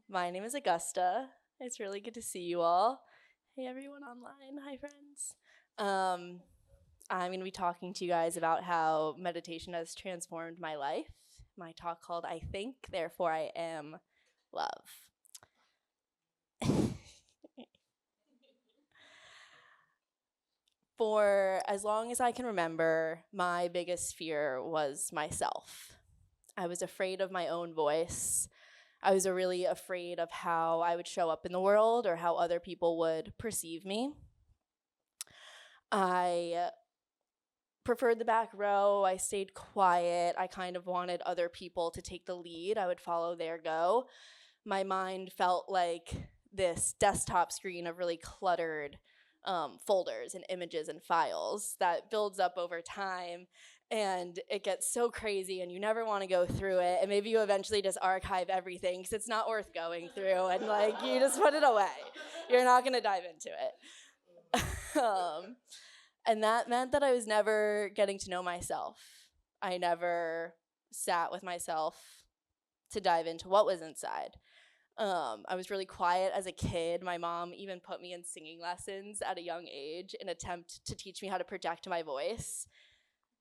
My name is Augusta. It's really good to see you all. Hey, everyone online. Hi, friends. Um, I'm going to be talking to you guys about how meditation has transformed my life. My talk called I Think, Therefore I Am Love. For as long as I can remember, my biggest fear was myself. I was afraid of my own voice. I was really afraid of how I would show up in the world or how other people would perceive me. I preferred the back row. I stayed quiet. I kind of wanted other people to take the lead. I would follow their go. My mind felt like this desktop screen of really cluttered folders and images and files that builds up over time, and it gets so crazy and you never want to go through it, and maybe you eventually just archive everything because it's not worth going through, and like you just put it away. You're not going to dive into it. And that meant that I was never getting to know myself. I never sat with myself to dive into what was inside. I was really quiet as a kid. My mom even put me in singing lessons at a young age in an attempt to teach me how to project my voice,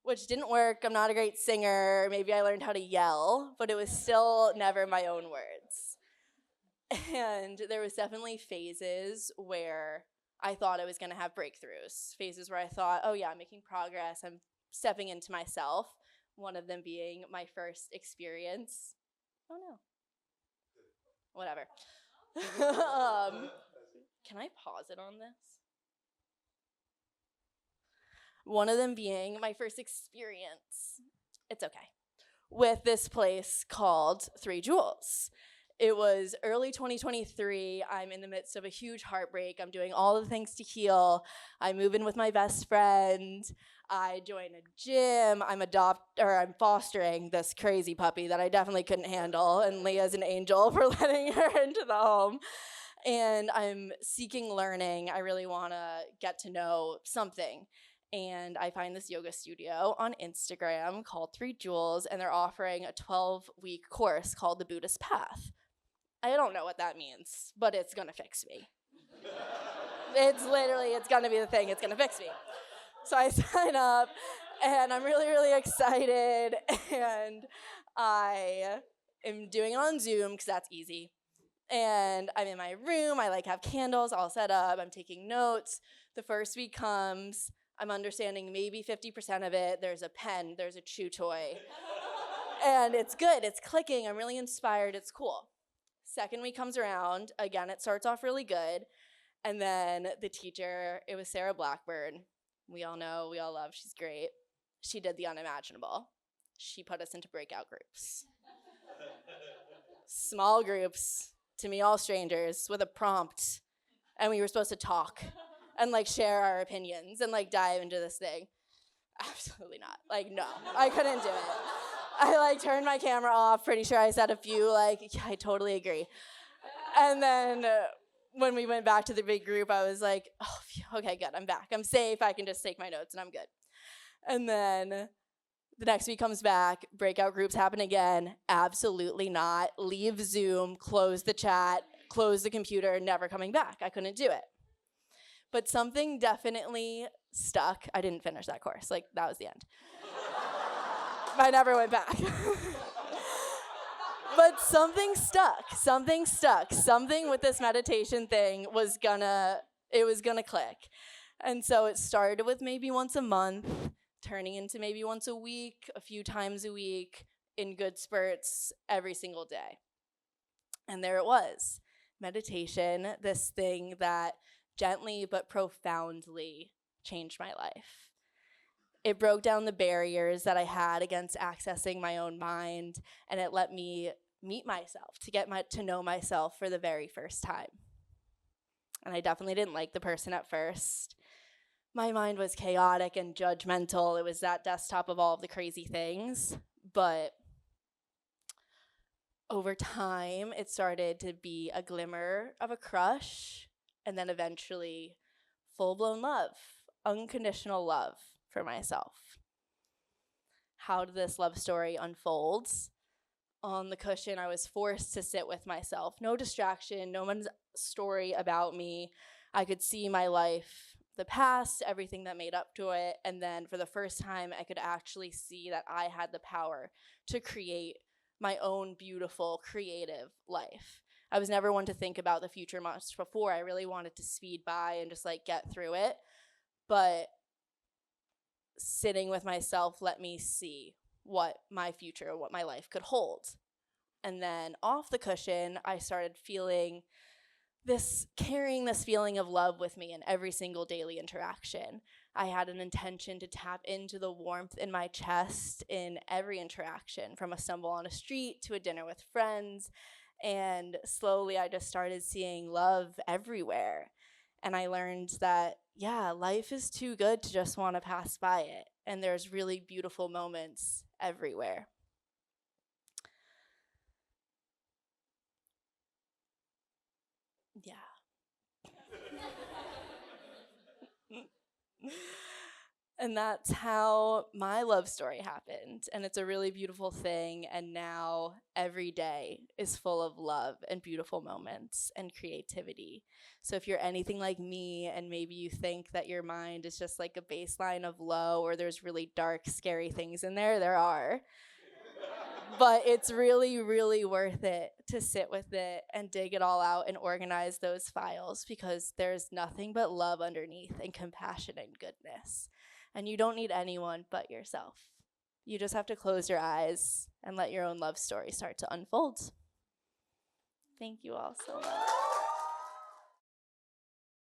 which didn't work. I'm not a great singer. Maybe I learned how to yell, but it was still never my own words. And there was definitely phases where I thought I was going to have breakthroughs, phases where I thought, oh yeah, I'm making progress. I'm stepping into myself. One of them being my first experience. Oh no. Whatever. Can I pause it on this? One of them being my first experience, it's okay, with this place called Three Jewels. It was early 2023. I'm in the midst of a huge heartbreak. I'm doing all the things to heal. I move in with my best friend. I join a gym. I'm fostering this crazy puppy that I definitely couldn't handle, and Leah's an angel for letting her into the home. And I'm seeking learning. I really want to get to know something. And I find this yoga studio on Instagram called Three Jewels, and they're offering a 12-week course called the Buddhist Path. I don't know what that means, but it's gonna fix me. It's gonna be the thing, it's gonna fix me. So I sign up, and I'm really, really excited, and I am doing it on Zoom, because that's easy. And I'm in my room, I have candles all set up, I'm taking notes. The first week comes, I'm understanding maybe 50% of it. There's a pen, there's a chew toy. And it's good, it's clicking, I'm really inspired, it's cool. Second week comes around, again, it starts off really good. And then the teacher, it was Sarah Blackburn. We all know, we all love, she's great. She did the unimaginable. She put us into breakout groups. Small groups, to me, all strangers, with a prompt. And we were supposed to talk and share our opinions and dive into this thing. Absolutely not. No, I couldn't do it. I turned my camera off. Pretty sure I said a few yeah, I totally agree. And then when we went back to the big group, I was like, oh, okay, good. I'm back. I'm safe. I can just take my notes and I'm good. And then the next week comes back. Breakout groups happen again. Absolutely not. Leave Zoom, close the chat, close the computer, never coming back. I couldn't do it. But something definitely stuck. I didn't finish that course. That was the end. I never went back. But something stuck. Something with this meditation thing was gonna click. And so it started with maybe once a month, turning into maybe once a week, a few times a week, in good spurts every single day. And there it was. Meditation, this thing that gently but profoundly changed my life. It broke down the barriers that I had against accessing my own mind, and it let me meet myself, to get to know myself for the very first time. And I definitely didn't like the person at first. My mind was chaotic and judgmental. It was that desktop of all of the crazy things. But over time, it started to be a glimmer of a crush, and then eventually full-blown love, unconditional love for myself. How did this love story unfold? on the cushion, I was forced to sit with myself. No distraction, no one's story about me. I could see my life, the past, everything that made up to it. And then for the first time, I could actually see that I had the power to create my own beautiful, creative life. I was never one to think about the future much before. I really wanted to speed by and just like get through it. But sitting with myself let me see what my future, what my life could hold. And then off the cushion, I started carrying this feeling of love with me in every single daily interaction. I had an intention to tap into the warmth in my chest in every interaction, from a stumble on a street to a dinner with friends. And slowly I just started seeing love everywhere. And I learned that, yeah, life is too good to just want to pass by it. And there's really beautiful moments everywhere. Yeah. And that's how my love story happened. And it's a really beautiful thing. And now every day is full of love and beautiful moments and creativity. So if you're anything like me and maybe you think that your mind is just like a baseline of low or there's really dark, scary things in there are. But it's really, really worth it to sit with it and dig it all out and organize those files, because there's nothing but love underneath and compassion and goodness. And you don't need anyone but yourself. You just have to close your eyes and let your own love story start to unfold. Thank you all so much.